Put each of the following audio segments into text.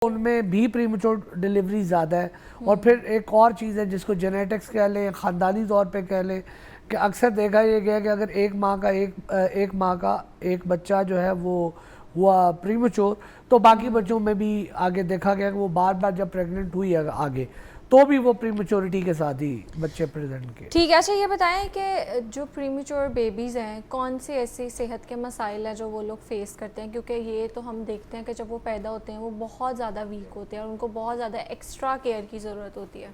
उनमें भी premature delivery ज़्यादा है। और फिर एक और चीज़ है जिसको जेनेटिक्स कह लें, ख़ानदानी तौर पे कह लें, कि अक्सर देखा ये गया कि अगर एक माँ का एक बच्चा जो है वो हुआ प्रीमेच्योर, तो बाकी बच्चों में भी आगे देखा गया कि वो बार बार जब प्रेग्नेंट हुई आगे तो भी वो प्रीमेच्योरिटी के साथ ही बच्चे प्रेजेंट के। ठीक है। अच्छा ये बताएं कि जो प्रीमेच्योर बेबीज़ हैं कौन सी ऐसी सेहत के मसाइल हैं जो वो लोग फेस करते हैं, क्योंकि ये तो हम देखते हैं कि जब वो पैदा होते हैं वो बहुत ज़्यादा वीक होते हैं और उनको बहुत ज़्यादा एक्स्ट्रा केयर की ज़रूरत होती है।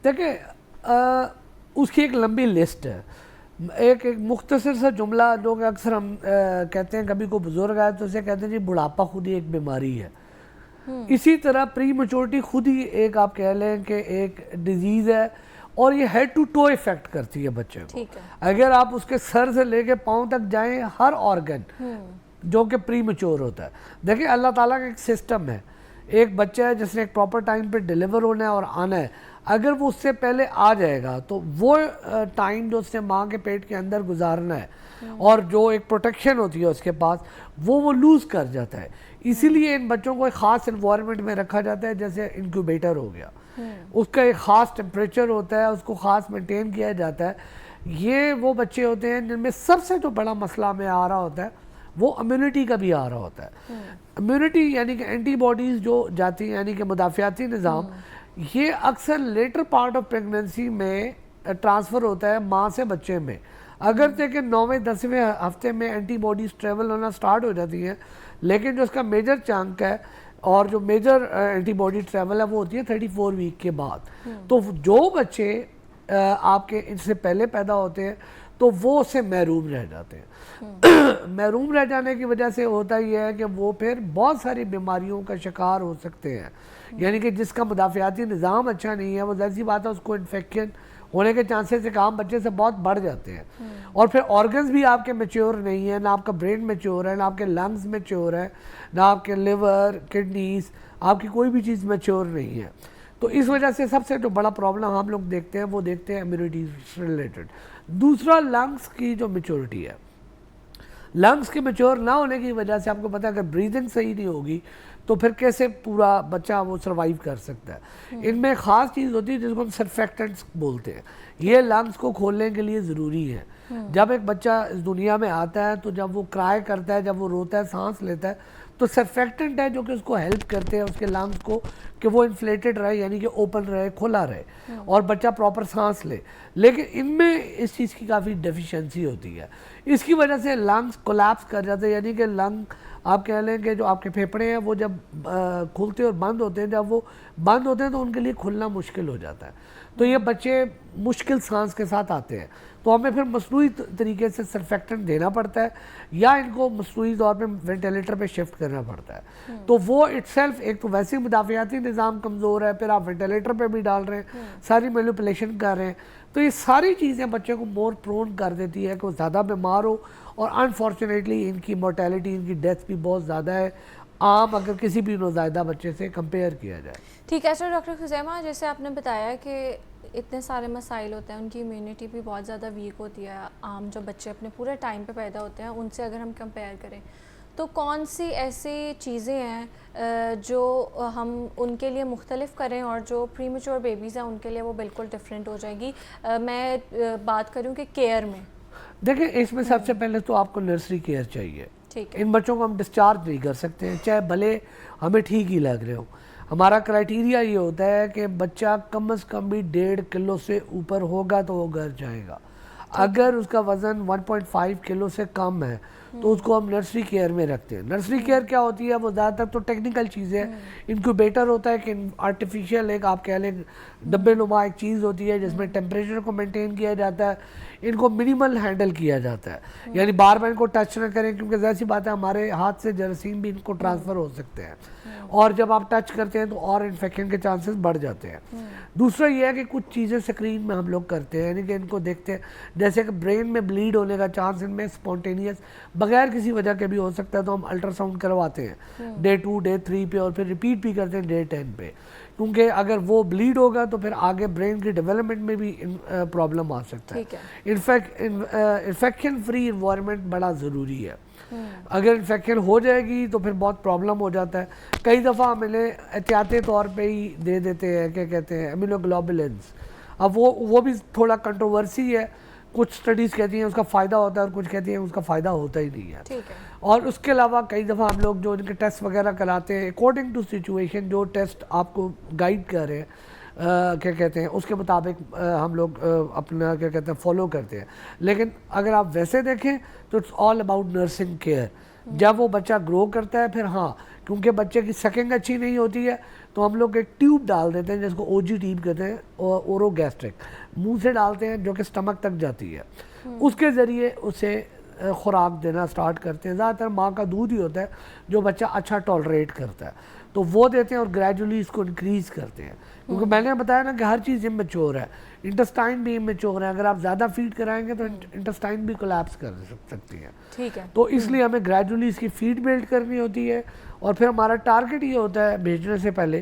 देखिए उसकी एक लंबी लिस्ट है। एक मुख्तसर सा जुमला जो कि अक्सर हम कहते हैं, कभी कोई बुजुर्ग आए तो उसे कहते हैं जी बुढ़ापा खुद ही एक बीमारी है। इसी तरह प्री मेच्योरिटी खुद ही एक आप कह लें कि एक डिजीज़ है और ये हेड टू टो इफेक्ट करती है बच्चे को। अगर आप उसके सर से लेके पाँव तक जाएं, हर ऑर्गन जो कि प्री मेच्योर होता है। देखिए अल्लाह ताला का एक सिस्टम है, एक बच्चा है जिसने एक प्रॉपर टाइम पे डिलीवर होना है और आना है, अगर वो उससे पहले आ जाएगा तो वो टाइम जो उसने माँ के पेट के अंदर गुजारना है और जो एक प्रोटेक्शन होती है उसके पास वो लूज़ कर जाता है। इसीलिए इन बच्चों को एक ख़ास इन्वायरमेंट में रखा जाता है, जैसे इंक्यूबेटर हो गया, उसका एक ख़ास टेम्परेचर होता है, उसको ख़ास मेंटेन किया जाता है। ये वो बच्चे होते हैं जिनमें सबसे जो बड़ा मसला हमें आ रहा होता है वो इम्यूनिटी का भी आ रहा होता है। इम्यूनिटी यानी कि एंटीबॉडीज़ जो जाती हैं, यानी कि मुदाफ़ियाती निज़ाम, ये अक्सर लेटर पार्ट ऑफ प्रेगनेंसी में ट्रांसफ़र होता है माँ से बच्चे में। अगर देखें 9वें-10वें हफ्ते में एंटीबॉडीज़ ट्रेवल होना स्टार्ट हो जाती हैं, लेकिन जो उसका मेजर चंक है और जो मेजर एंटीबॉडी ट्रेवल है वो होती है 34 वीक के बाद। तो जो बच्चे आपके इनसे पहले पैदा होते हैं तो वो उससे महरूम रह जाते हैं। महरूम रह जाने की वजह से होता ही है कि वो फिर बहुत सारी बीमारियों का शिकार हो सकते हैं। यानी कि जिसका मुदाफ़ियाती निज़ाम अच्छा नहीं है, वो ज़ाहिर बात है उसको इन्फेक्शन होने के चांसेस एक आम बच्चे से बहुत बढ़ जाते हैं। और फिर ऑर्गन्स भी आपके मैच्योर नहीं है, ना आपका ब्रेन मैच्योर है, ना आपके लंग्स मैच्योर है, ना आपके लिवर, किडनीज, आपकी कोई भी चीज़ मैच्योर नहीं है। तो इस वजह से सबसे जो बड़ा प्रॉब्लम हम लोग देखते हैं वो देखते हैं इम्यूनिटी रिलेटेड। दूसरा लंग्स की जो मैच्योरिटी है, लंग्स के मैच्योर ना होने की वजह से आपको पता है अगर ब्रीदिंग सही नहीं होगी तो फिर कैसे पूरा बच्चा वो सर्वाइव कर सकता है। इनमें ख़ास चीज़ होती है जिसको हम सर्फेक्टेंट्स बोलते हैं, ये लंग्स को खोलने के लिए ज़रूरी है। जब एक बच्चा इस दुनिया में आता है तो जब वो क्राई करता है, जब वो रोता है, सांस लेता है, तो सर्फेक्टेंट है जो कि उसको हेल्प करते हैं उसके लंग्स को कि वो इन्फ्लेटेड रहे, यानी कि ओपन रहे, खुला रहे और बच्चा प्रॉपर सांस ले। लेकिन इनमें इस चीज़ की काफ़ी डेफिशिएंसी होती है, इसकी वजह से लंग्स कोलैप्स कर जाते हैं। यानी कि लंग आप कह लें कि जो आपके फेफड़े हैं वो जब खुलते और बंद होते हैं, जब वो बंद होते हैं तो उनके लिए खुलना मुश्किल हो जाता है। तो ये बच्चे मुश्किल सांस के साथ आते हैं, तो हमें फिर मसनूई तरीके से सर्फेक्टेंट देना पड़ता है या इनको मसनूई तौर पे वेंटिलेटर पे शिफ्ट करना पड़ता है। तो वो इटसेल्फ एक तो वैसे ही मुदाफ़ियाती निज़ाम कमज़ोर है, फिर आप वेंटिलेटर पे भी डाल रहे हैं, सारी मैनिपुलेशन कर रहे हैं, तो ये सारी चीज़ें बच्चे को मोर प्रोन कर देती है कि वो ज़्यादा बीमार हो और अनफॉर्चुनेटली इनकी मोर्टेलिटी, इनकी डेथ भी बहुत ज़्यादा है आम अगर किसी भी नौज़ायदा बच्चे से कंपेयर किया जाए। ठीक है सर। डॉक्टर खुज़ैमा, जैसे आपने बताया कि इतने सारे मसाइल होते हैं, उनकी इम्यूनिटी भी बहुत ज़्यादा वीक होती है, आम जो बच्चे अपने पूरे टाइम पे पैदा होते हैं उनसे अगर हम कंपेयर करें, तो कौन सी ऐसी चीज़ें हैं जो हम उनके लिए मुख्तलिफ करें और जो प्रीमेच्योर बेबीज़ हैं उनके लिए वो बिल्कुल डिफरेंट हो जाएगी। मैं बात करूँ कि केयर में, देखिए इसमें सबसे पहले तो आपको नर्सरी केयर चाहिए। ठीक है। इन बच्चों को हम डिस्चार्ज नहीं कर सकते हैं, चाहे भले हमें ठीक ही लग रहे हो। हमारा क्राइटेरिया ये होता है कि बच्चा कम से कम भी 1.5 किलो से ऊपर होगा तो वो घर जाएगा। अगर उसका वज़न 1.5 किलो से कम है तो उसको हम नर्सरी केयर में रखते हैं। नर्सरी केयर क्या होती है, वो ज़्यादातर तो टेक्निकल चीज़ें, इंक्यूबेटर होता है कि आर्टिफिशियल एक आप कह लें डब्बे नुमा एक चीज़ होती है जिसमें टेम्परेचर को मेंटेन किया जाता है, इनको मिनिमल हैंडल किया जाता है, यानी बार बार इनको टच ना करें क्योंकि जैसी बात है हमारे हाथ से जरासीम भी इनको ट्रांसफ़र हो सकते हैं और जब आप टच करते हैं तो और इन्फेक्शन के चांसेस बढ़ जाते हैं। दूसरा ये है कि कुछ चीज़ें स्क्रीन में हम लोग करते हैं, यानी कि इनको देखते हैं, जैसे कि ब्रेन में ब्लीड होने का चांस इनमें स्पॉन्टेनियस बगैर किसी वजह के भी हो सकता है, तो हम अल्ट्रासाउंड करवाते हैं डे 2 डे 3 पे, और फिर रिपीट भी करते हैं डे 10 पे, क्योंकि अगर वो ब्लीड होगा तो फिर आगे ब्रेन की डेवलपमेंट में भी प्रॉब्लम आ सकता है। इन्फेक्शन फ्री इन्वायरमेंट बड़ा ज़रूरी है। अगर इन्फेक्शन हो जाएगी तो फिर बहुत प्रॉब्लम हो जाता है। कई दफ़ा हमें एहतियाती तौर पे ही दे देते हैं, क्या कहते हैं, इम्यूनोग्लोबुलिन्स। अब वो भी थोड़ा कंट्रोवर्सी है, कुछ स्टडीज़ कहती हैं उसका फ़ायदा होता है और कुछ कहती हैं उसका फ़ायदा होता ही नहीं है। ठीक है। और उसके अलावा कई दफ़ा हम लोग जो इनके टेस्ट वगैरह कराते हैं, अकॉर्डिंग टू सिचुएशन जो टेस्ट आपको गाइड कर रहे हैं, क्या कहते हैं, उसके मुताबिक हम लोग अपना क्या कहते हैं फॉलो करते हैं। लेकिन अगर आप वैसे देखें तो it's all about nursing care. जब वो बच्चा ग्रो करता है फिर हाँ, क्योंकि बच्चे की सकिंग अच्छी नहीं होती है तो हम लोग एक ट्यूब डाल देते हैं जिसको ओजी ट्यूब कहते हैं, और ओरोगैस्ट्रिक मुंह से डालते हैं जो कि स्टमक तक जाती है। उसके ज़रिए उसे खुराक देना स्टार्ट करते हैं। ज़्यादातर माँ का दूध ही होता है जो बच्चा अच्छा टॉलरेट करता है, तो वो देते हैं और ग्रेजुअली इसको इंक्रीज़ करते हैं। क्योंकि मैंने बताया ना कि हर चीज़ इमेच्योर है, इंटेस्टाइन भी इमेच्योर है। अगर आप ज़्यादा फीड कराएंगे तो इंटेस्टाइन भी कोलैप्स कर सकती है। ठीक है। तो इसलिए हमें ग्रेजुअली इसकी फीड बिल्ड करनी होती है, और फिर हमारा टारगेट ये होता है भेजने से पहले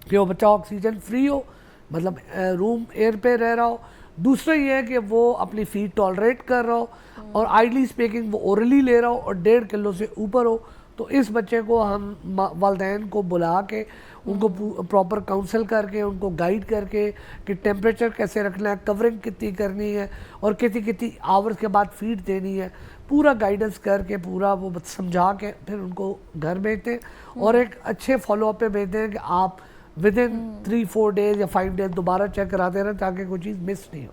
कि वो बच्चा ऑक्सीजन फ्री हो, मतलब रूम एयर पे रह रहा हो। दूसरा ये है कि वो अपनी फीड टॉलरेट कर रहा हो, और आइडली स्पीकिंग वो ओरली ले रहा हो और 1.5 किलो से ऊपर हो। तो इस बच्चे को हम वालिदैन को बुला के उनको प्रॉपर काउंसल करके उनको गाइड करके कि टेम्परेचर कैसे रखना है, कवरिंग कितनी करनी है और कितनी कितनी आवर्स के बाद फीड देनी है, पूरा गाइडेंस करके पूरा वो समझा के फिर उनको घर भेजते हैं और एक अच्छे फॉलोअप पे भेजते हैं कि आप विद इन 3-4 डेज या 5 डेज दोबारा चेक कराते रहें ताकि कोई चीज़ मिस नहीं हो।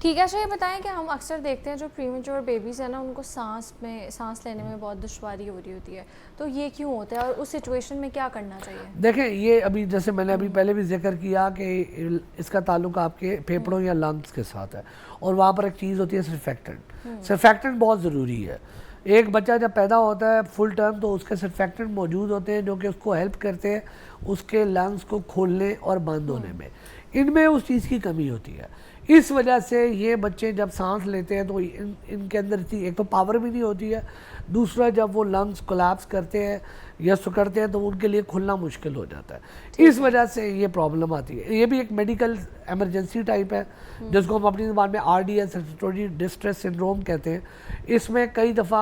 ठीक है। अच्छा ये बताएं कि हम अक्सर देखते हैं जो प्रीमेच्योर बेबीज़ है ना, उनको सांस लेने में बहुत दुश्वारी हो रही होती है, तो ये क्यों होता है और उस सिचुएशन में क्या करना चाहिए? देखें, ये अभी जैसे मैंने अभी पहले भी जिक्र किया कि इसका ताल्लुक आपके फेफड़ों या लंग्स के साथ है, और वहाँ पर एक चीज़ होती है सर्फेक्टेंट। सर्फेक्टेंट बहुत ज़रूरी है। एक बच्चा जब पैदा होता है फुल टर्म तो उसके सर्फेक्टेंट मौजूद होते हैं जो कि उसको हेल्प करते हैं उसके लंग्स को खोलने और बंद होने में। इनमें उस चीज़ की कमी होती है। इस वजह से ये बच्चे जब सांस लेते हैं तो इनके अंदर इतनी एक तो पावर भी नहीं होती है, दूसरा जब वो लंग्स कोलैप्स करते हैं या सुकड़ते हैं तो उनके लिए खुलना मुश्किल हो जाता है। इस वजह से ये प्रॉब्लम आती है। ये भी एक मेडिकल एमरजेंसी टाइप है जिसको हम अपनी ज़बान में RDS रेस्पिरेटरी डिस्ट्रेस सिंड्रोम कहते हैं। इसमें कई दफ़ा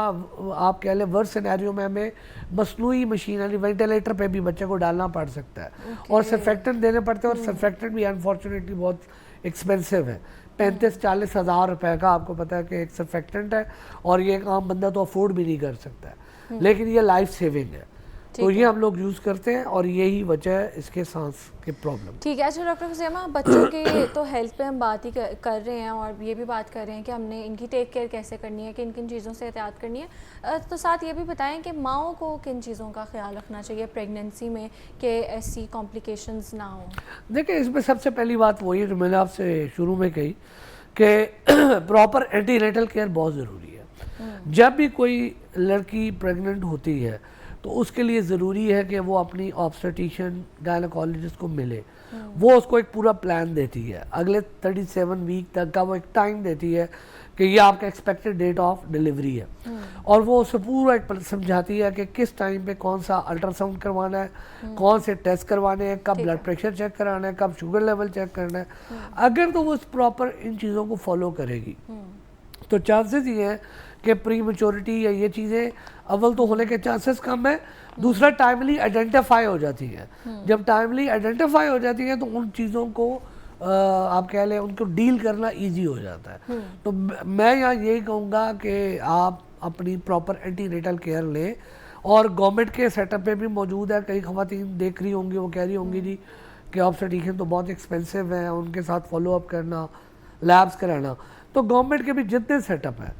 आप कह लें वर्स्ट सिनेरियो में हमें मसनूई मशीन यानी वेंटिलेटर पे भी बच्चे को डालना पड़ सकता है और सर्फेक्टेंट देने पड़ते हैं, और सर्फेक्टेंट भी अनफॉर्चुनेटली बहुत एक्सपेंसिव है। 35-40 हज़ार रुपए का आपको पता है कि एक सर्फेक्टेंट है, और ये एक आम बंदा तो अफोर्ड भी नहीं कर सकता है, लेकिन ये लाइफ सेविंग है। तो ये हम लोग यूज़ करते हैं और यही वजह है इसके सांस के प्रॉब्लम। ठीक है। अच्छा डॉक्टर हुसैमा, बच्चों के तो हेल्थ पे हम बात ही कर रहे हैं और ये भी बात कर रहे हैं कि हमने इनकी टेक केयर कैसे करनी है, किन किन चीज़ों से एहतियात करनी है, तो साथ ये भी बताएं कि माओं को किन चीज़ों का ख्याल रखना चाहिए प्रेगनेंसी में कि ऐसी कॉम्प्लिकेशंस ना हो। देखिए, इसमें सबसे पहली बात वही है जो मैंने आपसे शुरू में कही कि प्रॉपर एंटीनेटल केयर बहुत ज़रूरी है। जब भी कोई लड़की प्रेग्नेंट होती है तो उसके लिए ज़रूरी है कि वो अपनी ऑब्स्टेट्रिशियन गायनेकोलॉजिस्ट को मिले। वो उसको एक पूरा प्लान देती है, अगले 37 वीक तक का वो एक टाइम देती है कि ये आपका एक्सपेक्टेड डेट ऑफ डिलीवरी है, और वो उसे पूरा एक समझाती है कि किस टाइम पे कौन सा अल्ट्रासाउंड करवाना है, कौन से टेस्ट करवाने हैं, कब ब्लड प्रेशर चेक कराना है, कब शुगर लेवल चेक करना है। अगर तो वो प्रॉपर इन चीज़ों को फॉलो करेगी तो चांसेस ये हैं कि प्री मैच्योरिटी या ये चीज़ें अव्वल तो होने के चांसेस कम है, दूसरा टाइमली आइडेंटिफाई हो जाती है। जब टाइमली आइडेंटिफाई हो जाती है तो उन चीज़ों को आप कह लें उनको डील करना इजी हो जाता है। तो मैं यहाँ यही कहूँगा कि आप अपनी प्रॉपर एंटीनेटल केयर लें, और गवर्नमेंट के सेटअप पे भी मौजूद है। कई ख़वातीन देख रही होंगी, वो कह रही होंगी जी कि ऑब्स्टेट्रिशियन तो बहुत एक्सपेंसिव है, उनके साथ फॉलोअप करना, लैब्स कराना। तो गवर्नमेंट के भी जितने सेटअप हैं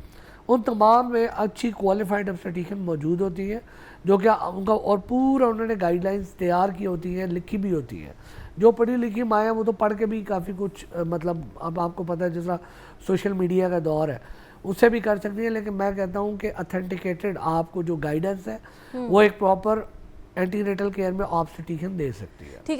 उन तमाम में अच्छी क्वालिफाइड ऑब्स्टेट्रिशियन मौजूद होती है जो कि उनका और पूरा उन्होंने गाइडलाइंस तैयार की होती हैं, लिखी भी होती है। जो पढ़ी लिखी माँ है वो तो पढ़ के भी काफ़ी कुछ मतलब अब आपको पता है जैसा सोशल मीडिया का दौर है उससे भी कर सकती है, लेकिन मैं कहता हूँ कि अथेंटिकेटेड आपको जो गाइडेंस है वो एक प्रॉपर एंटीनेटल केयर में ऑब्स्टेट्रिशियन दे सकती है। ठीक है।